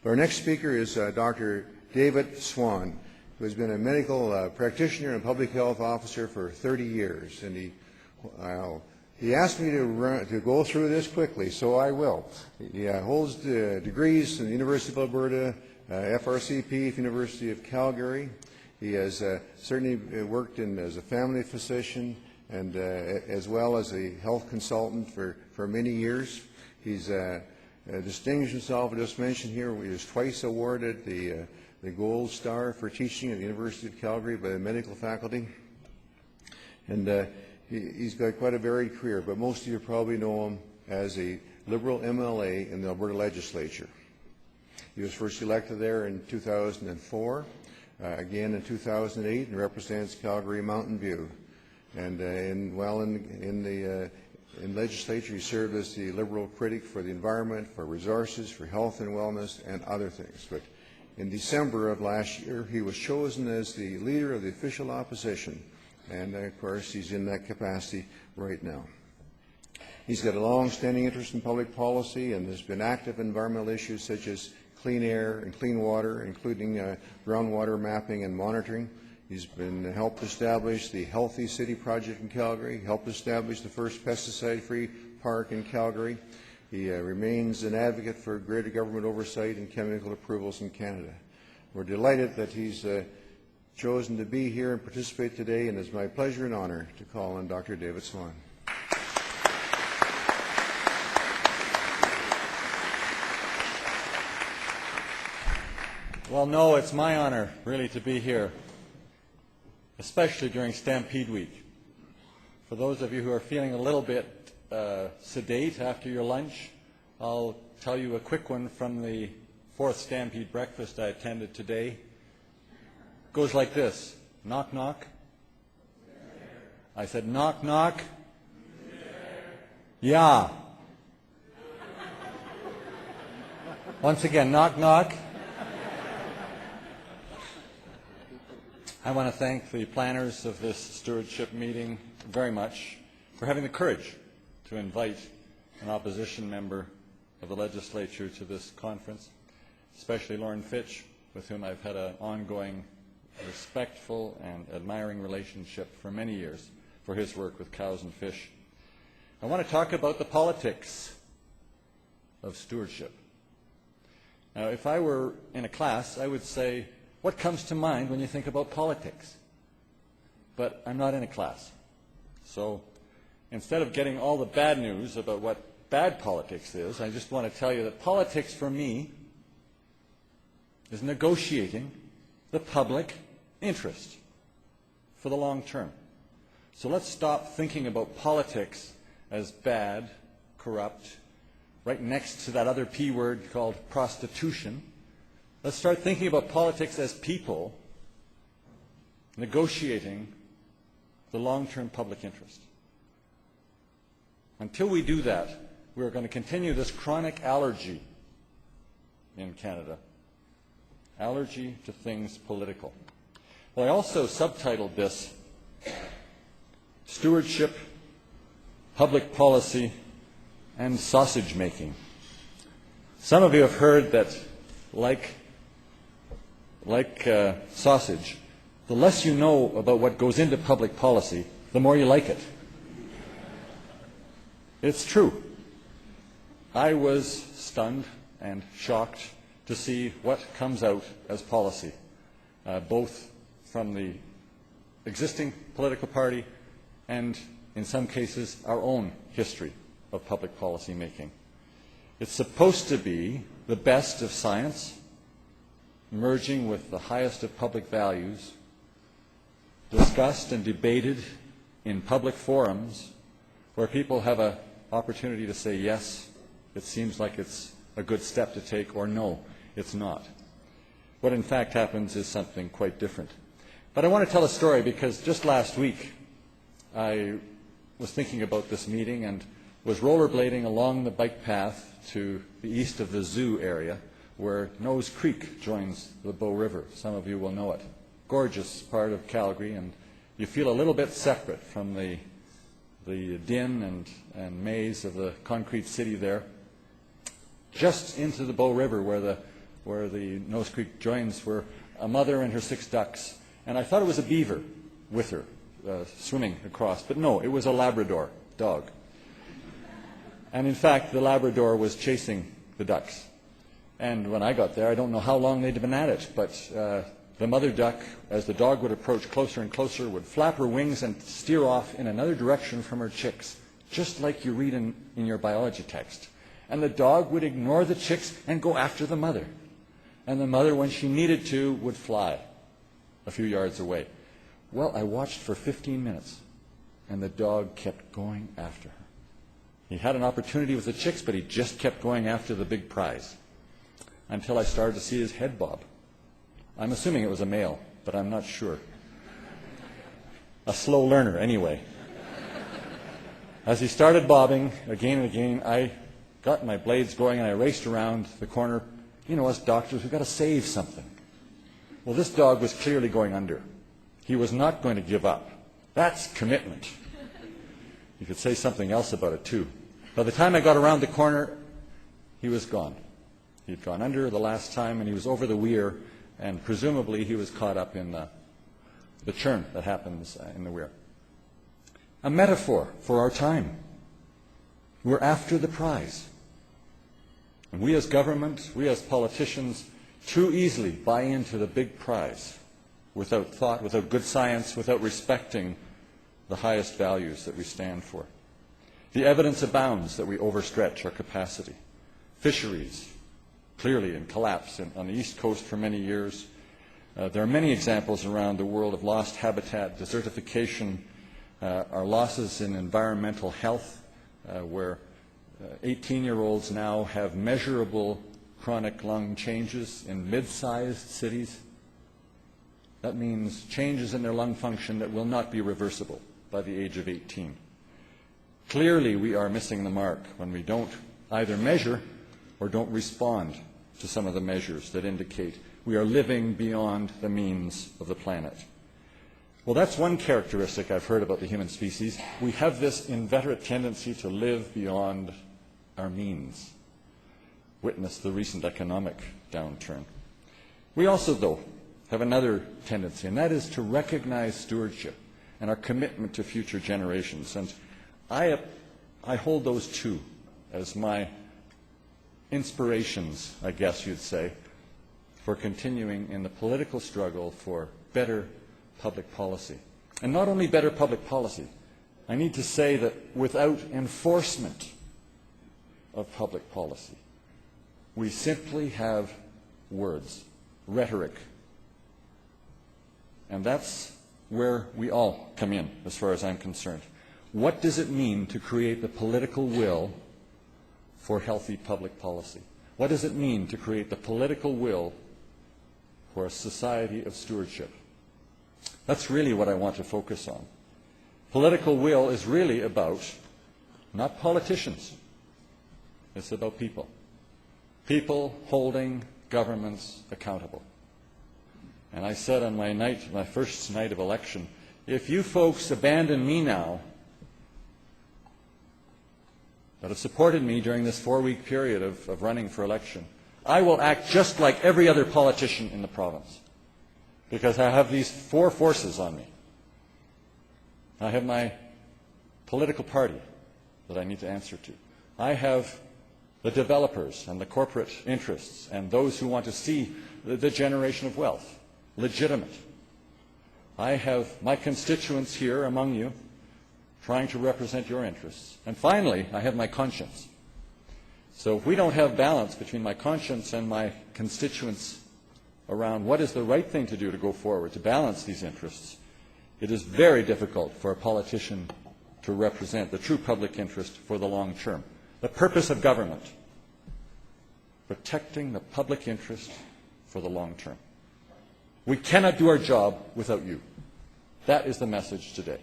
Our next speaker is Dr. David Swann, who has been a medical practitioner and public health officer for 30 years. And he asked me to go through this quickly, so I will. He holds degrees from the University of Alberta, FRCP, University of Calgary. He has certainly worked as a family physician and as well as a health consultant for many years. He's distinguished himself, I just mentioned here, he was twice awarded the Gold Star for teaching at the University of Calgary by the medical faculty. And he's got quite a varied career, but most of you probably know him as a Liberal MLA in the Alberta Legislature. He was first elected there in 2004, again in 2008, and represents Calgary Mountain View. And in legislature, he served as the Liberal critic for the environment, for resources, for health and wellness, and other things. But in December of last year, he was chosen as the leader of the official opposition, and of course, he's in that capacity right now. He's got a long-standing interest in public policy and has been active in environmental issues such as clean air and clean water, including groundwater mapping and monitoring. He's helped establish the Healthy City Project in Calgary, helped establish the first pesticide-free park in Calgary. He remains an advocate for greater government oversight and chemical approvals in Canada. We're delighted that he's chosen to be here and participate today, and it's my pleasure and honor to call on Dr. David Swann. Well, no, it's my honor, really, to be here, especially during Stampede Week. For those of you who are feeling a little bit sedate after your lunch, I'll tell you a quick one from the 4th Stampede breakfast I attended today. It goes like this: knock, knock. I said, knock, knock. Yeah. Once again, knock, knock. I want to thank the planners of this stewardship meeting very much for having the courage to invite an opposition member of the legislature to this conference, especially Lauren Fitch, with whom I've had an ongoing, respectful and admiring relationship for many years for his work with cows and fish. I want to talk about the politics of stewardship. Now, if I were in a class, I would say, what comes to mind when you think about politics? But I'm not in a class. So instead of getting all the bad news about what bad politics is, I just want to tell you that politics for me is negotiating the public interest for the long term. So let's stop thinking about politics as bad, corrupt, right next to that other P word called prostitution. Let's start thinking about politics as people negotiating the long-term public interest. Until we do that, we're going to continue this chronic allergy in Canada. Allergy to things political. Well, I also subtitled this Stewardship, Public Policy, and Sausage Making. Some of you have heard that, like sausage, the less you know about what goes into public policy, the more you like it. It's true. I was stunned and shocked to see what comes out as policy, both from the existing political party and, in some cases, our own history of public policy making. It's supposed to be the best of science, merging with the highest of public values, discussed and debated in public forums where people have an opportunity to say, yes, it seems like it's a good step to take, or no, it's not. What in fact happens is something quite different. But I want to tell a story because just last week I was thinking about this meeting and was rollerblading along the bike path to the east of the zoo area where Nose Creek joins the Bow River. Some of you will know it. Gorgeous part of Calgary, and you feel a little bit separate from the din and maze of the concrete city there. Just into the Bow River where the where the Nose Creek joins were a mother and her 6 ducks. And I thought it was a beaver with her swimming across. But no, it was a Labrador dog. And in fact, the Labrador was chasing the ducks. And when I got there, I don't know how long they'd been at it, but the mother duck, as the dog would approach closer and closer, would flap her wings and steer off in another direction from her chicks, just like you read in your biology text. And the dog would ignore the chicks and go after the mother. And the mother, when she needed to, would fly a few yards away. Well, I watched for 15 minutes, and the dog kept going after her. He had an opportunity with the chicks, but he just kept going after the big prize until I started to see his head bob. I'm assuming it was a male, but I'm not sure. A slow learner, anyway. As he started bobbing again and again, I got my blades going and I raced around the corner. You know, us doctors, we've got to save something. Well, this dog was clearly going under. He was not going to give up. That's commitment. You could say something else about it, too. By the time I got around the corner, he was gone. He'd gone under the last time, and he was over the weir, and presumably he was caught up in the churn that happens in the weir. A metaphor for our time. We're after the prize. And we as government, we as politicians, too easily buy into the big prize without thought, without good science, without respecting the highest values that we stand for. The evidence abounds that we overstretch our capacity. Fisheries, clearly in collapse on the East Coast for many years. There are many examples around the world of lost habitat, desertification, our losses in environmental health, where 18-year-olds now have measurable chronic lung changes in mid-sized cities. That means changes in their lung function that will not be reversible by the age of 18. Clearly, we are missing the mark when we don't either measure or don't respond to some of the measures that indicate we are living beyond the means of the planet. Well, that's one characteristic I've heard about the human species. We have this inveterate tendency to live beyond our means. Witness the recent economic downturn. We also, though, have another tendency, and that is to recognize stewardship and our commitment to future generations. And I hold those two as my inspirations, I guess you'd say, for continuing in the political struggle for better public policy. And not only better public policy, I need to say that without enforcement of public policy, we simply have words, rhetoric. And that's where we all come in, as far as I'm concerned. What does it mean to create the political will for healthy public policy? What does it mean to create the political will for a society of stewardship? That's really what I want to focus on. Political will is really about not politicians. It's about people. People holding governments accountable. And I said on my first night of election, if you folks abandon me now, that have supported me during this 4-week period of running for election, I will act just like every other politician in the province. Because I have these 4 forces on me. I have my political party that I need to answer to. I have the developers and the corporate interests and those who want to see the generation of wealth legitimate. I have my constituents here among you trying to represent your interests. And finally, I have my conscience. So if we don't have balance between my conscience and my constituents around what is the right thing to do to go forward, to balance these interests, it is very difficult for a politician to represent the true public interest for the long term. The purpose of government, protecting the public interest for the long term. We cannot do our job without you. That is the message today.